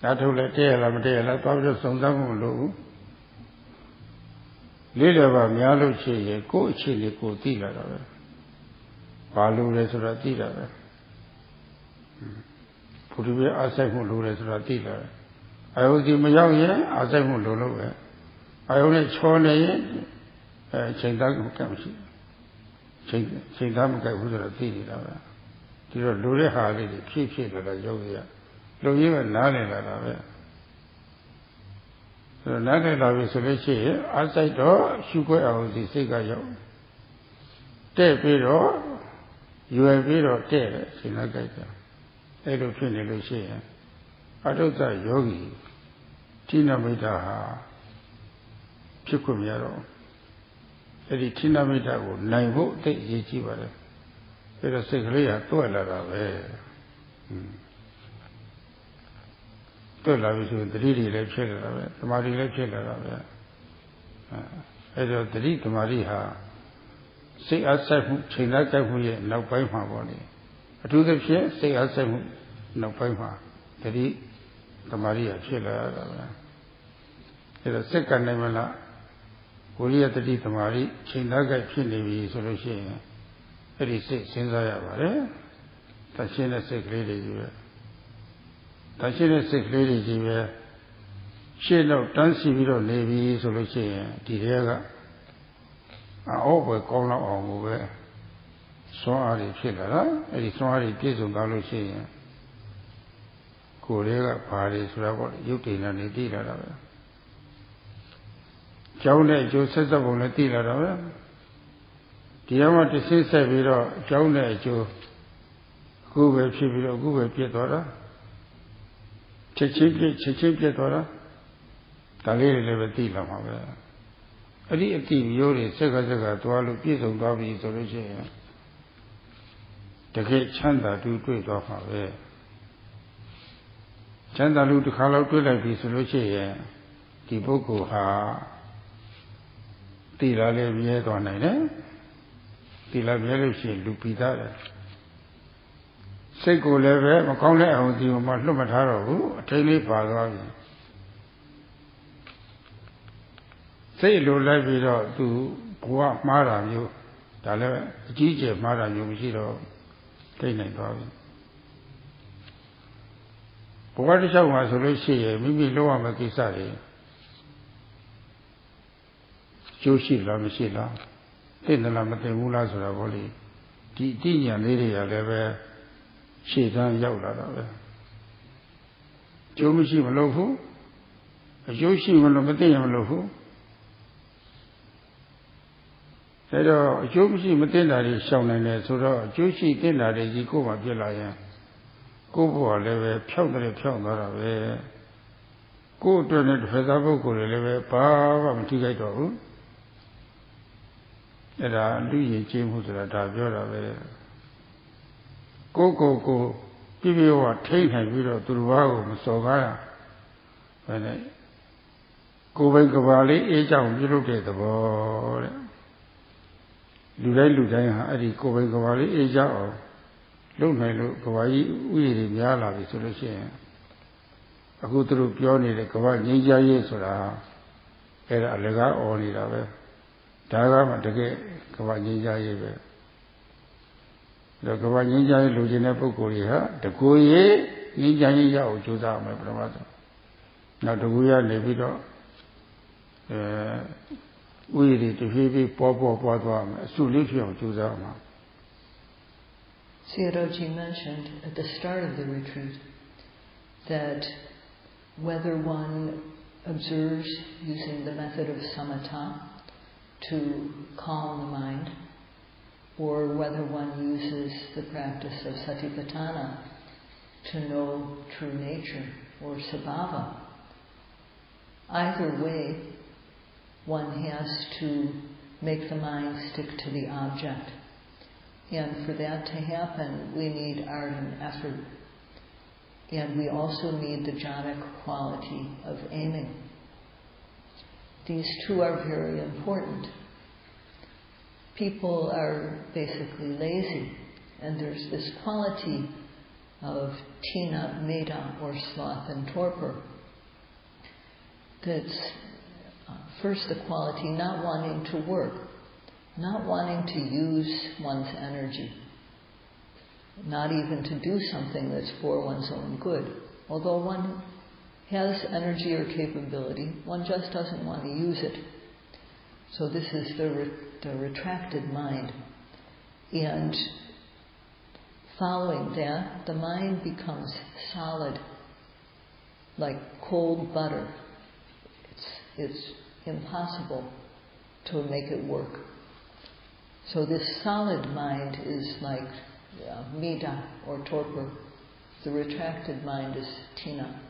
That will let tell I'm there, I thought of some low. Little about Mialuchi, go chili, go dealer. Palu resura dealer. Put away Asamu resura dealer. I was in my young year, Asamu Lulu. I only chone, Chengdam comes. Chengdam was a dealer. Did a Lure Harley, keep it at a yoga. Loyu and Nana. So Nana Lavi Solution, outside door, sugar out the cigar. Te Piro, you have Piro Te, Sinagata. Eloquent Lucia. Adota Yogi, Tina Mita, Chukumero. Eddie Tina Mita would 9 vote take Yichiva. It was a clear toilet. To love is with the really lecture of it, the Mari lecture of it. As of the Rita Maria, say outside Chinaka, no pay my body. To the chair, say outside no pay my. The Maria Chilla. It is a second name. Korea the Rita Mari, Chinaka Chili solution. It is since I have the China sick lady. The China sick lady, she no dancing with Navy solution, Diega. I over call out over. So are the children, it is sorry, kids of Galusia. Korea parties, Rabble, Yutin and the dealer. Jaune, Joseph on the dealer. The Yama to say Saviro, Jaune, Joe, who will Chibiro, who will Pietora. Chechipietora, Talere Levatila, however. A little team, Yori, Sega, to all the piece of Gabi solution. The great Chanda do great of her. Chanda look to color to like this solution. The Boko ha Tila Leviet on it. Tila Velushi, Lupita. Seko level, Macone, and the Matlumataro, a tiny father. Say low level to Gua Mara, you, Tala, DJ Mara, you, Mishiro, Tane Bobby. ဘဝတစ်လျှောက်မှာဆိုလို့ရှိရင်မိမိလုပ်ရမယ့်ကိစ္စတွေကျိုးရှိလားမရှိလားသိတယ်လားမသိဘူးလားဆိုတာပေါ့လေဒီအတိညာလေးတွေကလည်းပဲရှေ့တန်းရောက်လာတာပဲကျိုးမရှိမလို့ဘူးအကျိုးရှိမလို့မသိရင်မလို့ဘူးဒါတော့အကျိုးမရှိမသိတာတွေရှောင်နိုင်တယ်ဆိုတော့အကျိုးရှိသိတာတွေကြီးကိုယ်မှပြစ်လာရင်ကိုယ်ဘဝလည်းပဲဖြောက်တယ်ဖြောက်သွားတာပဲကိုယ်အတွက်နဲ့တစ်ဖက်သားပုဂ္ဂိုလ်တွေလည်းပဲဘာမှမထိခိုက်တော့ဘူးအဲ့ဒါလူရင်ကျေးမှုဆိုတာဒါပြောတာပဲကိုပြည့်ပြည့်ဝထိတ်နိုင်ပြီးတော့သူတစ်ပါးကိုမစော်ကားရဘယ်နဲ့ကိုယ်ပိုင်ကဘာလေးအေးချောင်ပြုလုပ်တဲ့သဘောတဲ့လူတိုင်းဟာအဲ့ဒီကိုယ်ပိုင်ကဘာလေးအေးချောင်အောင်လုပ်နိုင်လို့ကဘာကြီးဥယျာဉ်တွေများလာပြီဆိုလို့ရှိရင်အခုသူတို့ပြောနေတဲ့ကဘာငြိမ်းချမ်းရေးဆိုတာအဲ့ဒါအလကားអော်နေတာပဲဒါကမှတကယ်ကဘာငြိမ်းချမ်းရေးပဲဒါကဘာငြိမ်းချမ်းရေးလူကျင်တဲ့ပုဂ္ဂိုလ်တွေဟာတကူရေးငြိမ်းချမ်းရေးရအောင်ကြိုးစားမယ်ပထမဆုံးနောက်တကူရနေပြီးတော့ဥယျာဉ်တွေတဖြည်းဖြည်းပွားသွားမယ်အစုလေးဖြစ်အောင်ကြိုးစားမှာSayadawgyi mentioned at the start of the retreat that whether one observes using the method of samatha to calm the mind, or whether one uses the practice of satipatthana to know true nature or sabhava, either way, one has to make the mind stick to the object. And for that to happen, we need ardent effort. And we also need the jhanic quality of aiming. These two are very important. People are basically lazy, and there's this quality of tina, meda, or sloth and torpor. That's first the quality not wanting to work, not wanting to use one's energy, not even to do something that's for one's own good. Although one has energy or capability, one just doesn't want to use it. So this is the retracted mind. And following that, the mind becomes solid, like cold butter. It's impossible to make it work. So this solid mind is like meda or torpor. The retracted mind is tina.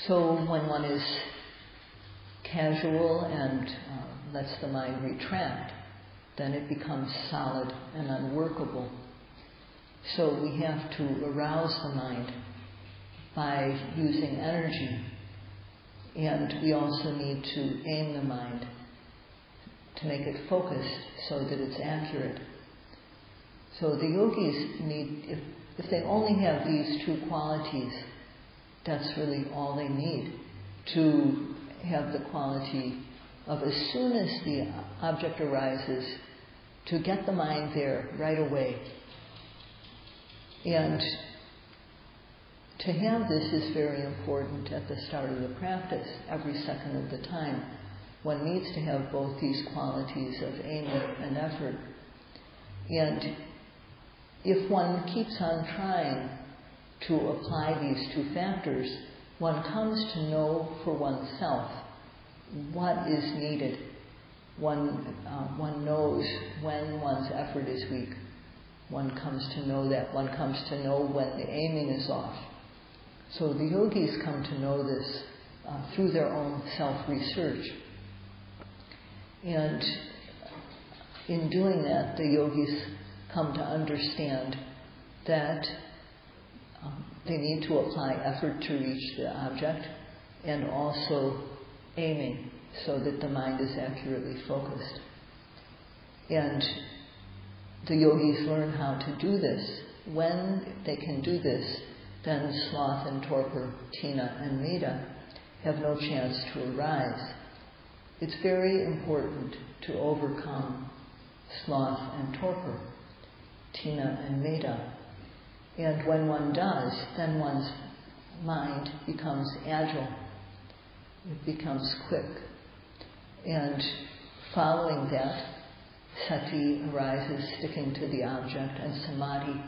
So when one is casual and lets the mind retract, then it becomes solid and unworkable. So we have to arouse the mind by using energy. And we also need to aim the mind to make it focused so that it's accurate. So the yogis need, if they only have these two qualities, that's really all they need to have the quality of as soon as the object arises, to get the mind there right away. And to have this is very important at the start of the practice, every second of the time. One needs to have both these qualities of aiming and effort. And if one keeps on trying to apply these two factors, one comes to know for oneself what is needed. One knows when one's effort is weak. One comes to know that. One comes to know when the aiming is off. So the yogis come to know this through their own self-research. And in doing that, the yogis come to understand that they need to apply effort to reach the object and also aiming so that the mind is accurately focused. And the yogis learn how to do this. When they can do this, then sloth and torpor, tina and meda, have no chance to arise. It's very important to overcome sloth and torpor, tina and meda. And when one does, then one's mind becomes agile. It becomes quick. And following that, sati arises, sticking to the object, and samadhi,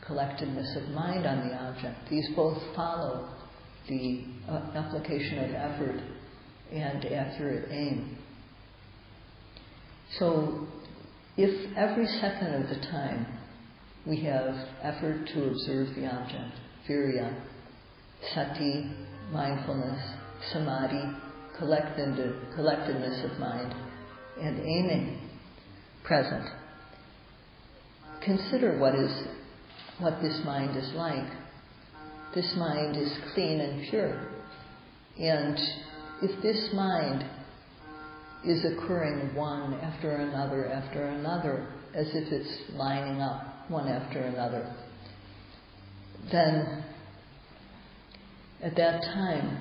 collectedness of mind on the object. These both follow the application of effort and accurate aim. So, if every second of the time we have effort to observe the object, virya, sati, mindfulness, samadhi, collectedness of mind, and aiming, present, consider what this mind is like. This mind is clean and pure. And if this mind is occurring one after another, as if it's lining up one after another, then at that time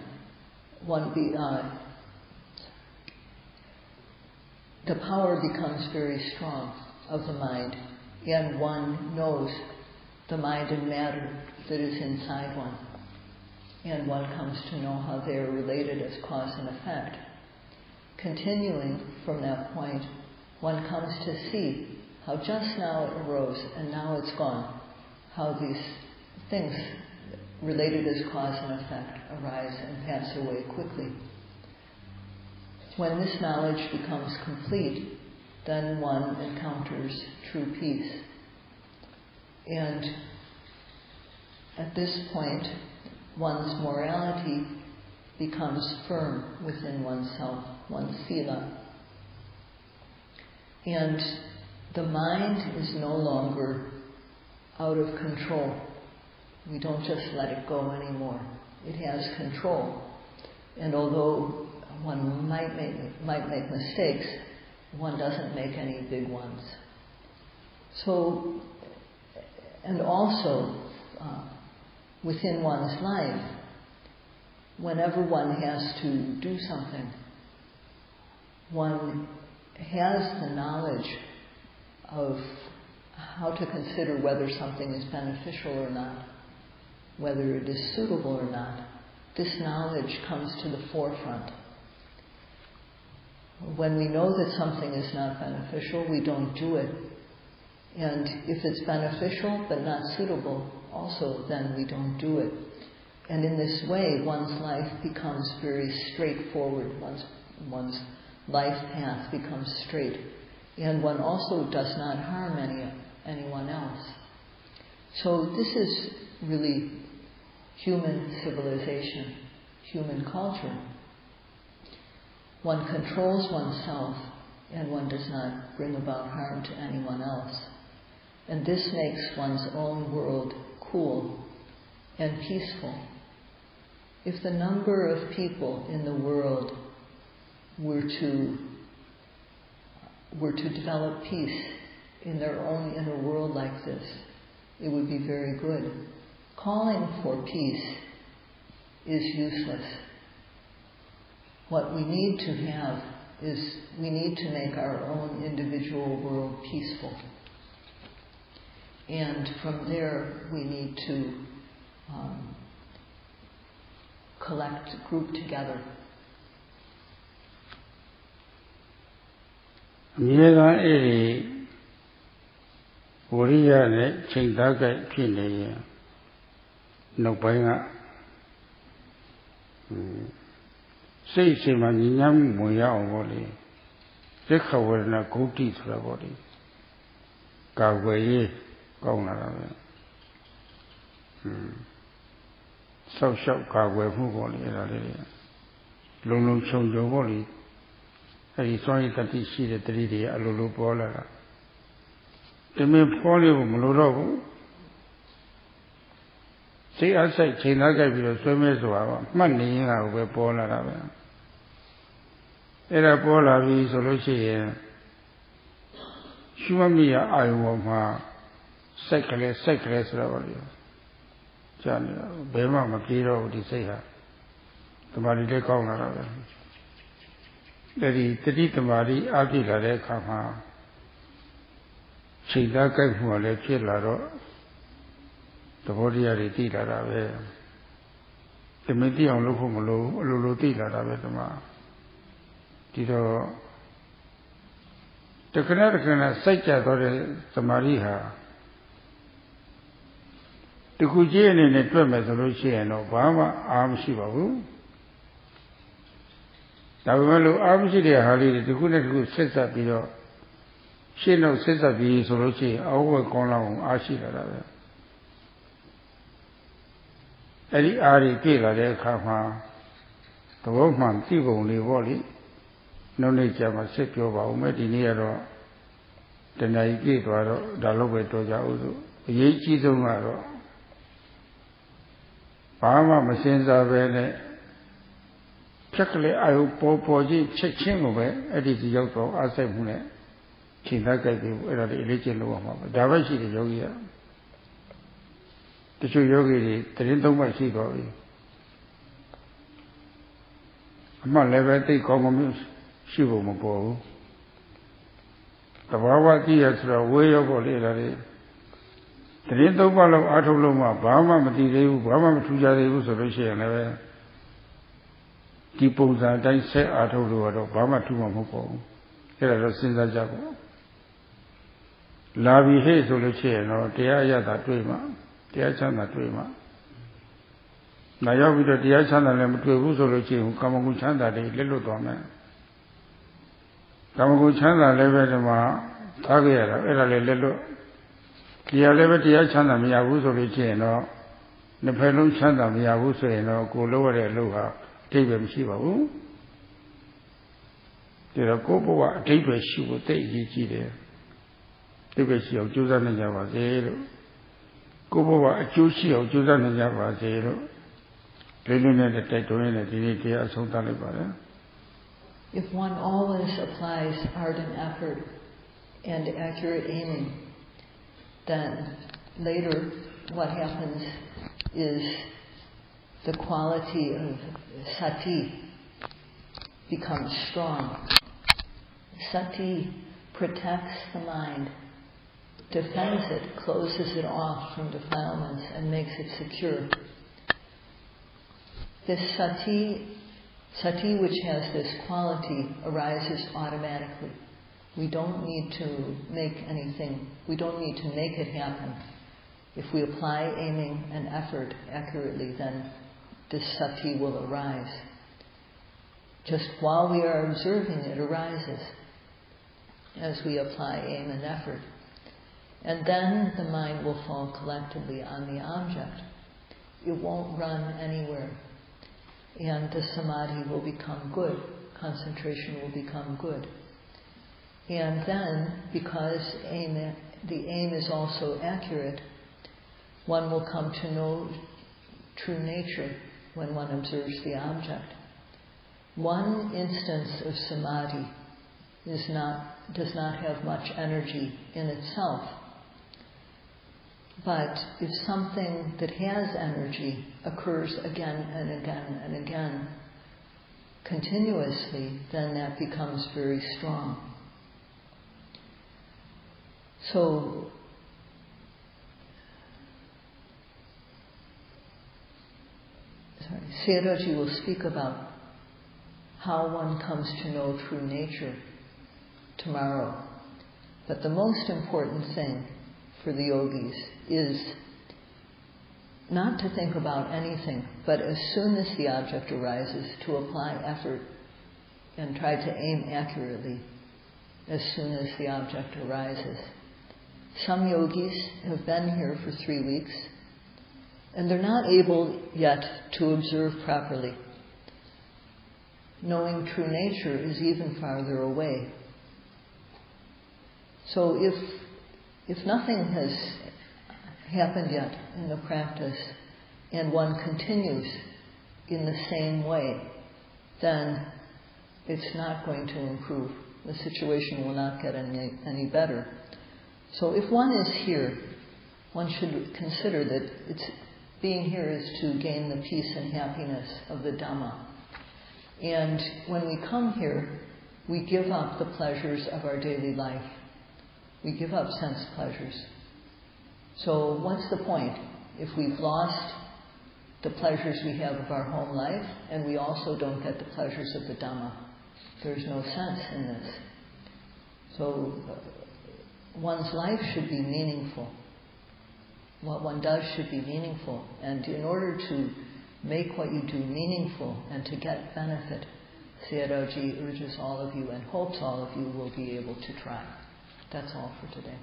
the power becomes very strong of the mind, and one knows the mind and matter that is inside one, and one comes to know how they are related as cause and effect. Continuing from that point, one comes to see how just now it arose and now it's gone, how these things related as cause and effect arise and pass away quickly. When this knowledge becomes complete, then one encounters true peace. And at this point, one's morality becomes firm within oneself, one's sila. And the mind is no longer out of control. We don't just let it go anymore. It has control. And although one might make mistakes, one doesn't make any big ones. So, and also, within one's life, whenever one has to do something, one has the knowledge of how to consider whether something is beneficial or not, whether it is suitable or not. This knowledge comes to the forefront. When we know that something is not beneficial, we don't do it. And if it's beneficial but not suitable, also then we don't do it. And in this way, one's life becomes very straightforward. One's life path becomes straight. And one also does not harm anyone else. So this is really human civilization, human culture. One controls oneself and one does not bring about harm to anyone else. And this makes one's own world cool and peaceful. If the number of people in the world were to develop peace in their own inner world like this, it would be very good. Calling for peace is useless. What we need to have is we need to make our own individual world peaceful. And from there we need to group together. အမြဲတမ်းအဲ့ဒီဝိရိယနဲ့ချိန်သားကြိုက်ဖြစ်နေရင်နောက်ပိုင်းကစိတ်ရှိမှညဉ့်ညမ်းမှုဝင်ရအောင်ပေါ့လေသက္ခဝေဒနာဂုဋ္ဌိဆိုတာပေါ့လေကာကွယ်ရေးကောင်းလာတာပဲဆောက်ရှောက်ကာကွယ်မှုပေါ့လေအဲ့ဒါလေးလုံလုံခြုံခြုံပေါ့လေအဲ့ဒီစွမ်းရည်တတိရှိတဲ့တတိတွေအလိုလိုပေါ်လာတာတမင်ဖောလို့မလို့တော့ဘူးစိတ်အဆိုင်ချိန်သားကြိုက်ပြီးတော့ဆွဲမဲဆိုတာကမှတ်နေရင်ကပဲပေါ်လာတာပဲအဲ့ဒါပေါ်လာပြီဆိုလို့ရှိရင်ရှုမှတ်မိရအာယုံပေါ်မှာစိတ်ကလေးဆိုတာပါလေကြာနေတာဘယ်မှမပြေတော့ဘူးဒီစိတ်ဟာတမာတိလေးကောင်းလာတာပဲအဲ့ဒီတတိတမာတိအပြည့်လာတဲ့အခါမှာချိန်သားကြိုက်မှုကလည်းဖြစ်လာတော့တ ဘောတရားတွေသိလာတာပဲတမင်သိအောင်လုပ်ဖို့မလိုဘူးအလိုလိုသိလာတာပဲဓမ္မဒီတော့တခဏစိုက်ကြတော့တဲ့သမာဓိဟာတခုချင်းအနေနဲ့တွေ့မယ်ဆိုလို့ရှိရင်တော့ဘာမှအားမရှိပါဘူးဒါပေမဲ့လို့အားမရှိတဲ့ဟာလေးတွေတခုနဲ့တခုဆက်ဆက်ပြီးတော့ရှင်းတော့ဆက်ဆက်ပြီးဆိုလို့ရှိရင်အဝတ်ကောင်းလောက်အောင်အားရှိလာတာပဲအဲ့ဒီအားတွေပြည့်လာတဲ့အခါမှာသဘောမှန်သိပုံလေးပေါ့လေနောက်နေ့ကျမှဆက်ပြောပါဦးမယ်ဒီနေ့ကတော့တဏှာကြီးပြည့်သွားတော့ဒါလို့ပဲတော်ကြအောင်ဆိုအရေးကြီးဆုံးကတော့ဘာမှမစင်စားပဲနဲ့ဖြက်ကလေးအာယုပေါ်ချင်းချက်ချင်းကိုပဲအဲ့ဒီစီရောက်တော့အားစိတ်မှုနဲ့ချိန်သားကြိုက်ပြီးအဲ့ဒါလေးအလေးကျင့်လုပ်ရမှာပဲဒါပဲရှိတယ်ယောဂီကတချို့ယောဂီတွေတရင်သုံးမှရှိသွားပြီအမှန်လည်းပဲသိကောင်းကောင်းရှိဖို့မပေါ်ဘူးတဘာဝကြည့်ရဆိုတော့ဝေးရောက်ဖို့လေဒါတွေတရင်သုံးပါလောက်အားထုတ်လို့မှဘာမှမသိသေးဘူးဘာမှမထူးခြားသေးဘူးဆိုလို့ရှိရင်လည်းဒီပုံစံအတိုင်းဆက်အားထုတ်လို့တော့ဘာမှထူးမှာမဟုတ်ပါဘူးအဲ့ဒါတော့စဉ်းစားကြပါလာပြီဟဲ့ဆိုလို့ရှိရင်တော့တရားရတာတွေ့မှတရားချမ်းသာတွေ့မှလာရောက်ပြီးတော့တရားချမ်းသာလည်းမတွေ့ဘူးဆိုလို့ရှိရင်ကာမဂုဏ်ချမ်းသာတွေလက်လွတ်သွားမယ်ကာမဂုဏ်ချမ်းသာလည်းပဲဒီမှာထားကြရတာအဲ့ဒါလည်းလက်လွတ်တရားလည်းပဲတရားချမ်းသာမရဘူးဆိုလို့ရှိရင်တော့နှစ်ဖက်လုံးချမ်းသာမရဘူးဆိုရင်တော့ကိုလုပ်ရတဲ့အလုပ်ဟာအတိတ်ပဲမရှိပါဘူးဒါတော့ကိုယ့်ဘဝအတိတ်ပဲရှိဖို့သိအရေးကြီးတယ်အတိတ်ပဲရှိအောင်ကြိုးစားနေကြပါစေလို့ကိုယ့်ဘဝအကျိုးရှိအောင်ကြိုးစားနေကြပါစေလို့လေးလေးနဲ့တိုက်တွန်းရတဲ့ဒီနေ့တရားအဆုံးသတ်လိုက်ပါလေ If one always applies ardent effort and accurate aiming, then later what happens is the quality of sati becomes strong. Sati protects the mind, defends it, closes it off from defilements, and makes it secure. This sati which has this quality arises automatically. We don't need to make anything, we don't need to make it happen. If we apply aiming and effort accurately, then this sati will arise. Just while we are observing, it arises as we apply aim and effort. And then the mind will fall collectively on the object. It won't run anywhere. And the samadhi will become good. Concentration will become good. And then, because the aim is also accurate, one will come to know true nature when one observes the object. One instance of samadhi does not have much energy in itself. But if something that has energy occurs again and again and again, continuously, then that becomes very strong. So, Sayadawgyi will speak about how one comes to know true nature tomorrow. But the most important thing for the yogis is not to think about anything, but as soon as the object arises, to apply effort and try to aim accurately as soon as the object arises. Some yogis have been here for 3 weeks, and they're not able yet to observe properly. Knowing true nature is even farther away. So if nothing has happened yet in the practice, and one continues in the same way, then it's not going to improve. The situation will not get any better. So if one is here, one should consider that being here is to gain the peace and happiness of the Dhamma. And when we come here, we give up the pleasures of our daily life. We give up sense pleasures. So what's the point? if we've lost the pleasures we have of our home life, and we also don't get the pleasures of the Dhamma, there's no sense in this. So one's life should be meaningful. What one does should be meaningful. And in order to make what you do meaningful and to get benefit, Sayadawgyi urges all of you and hopes all of you will be able to try. That's all for today.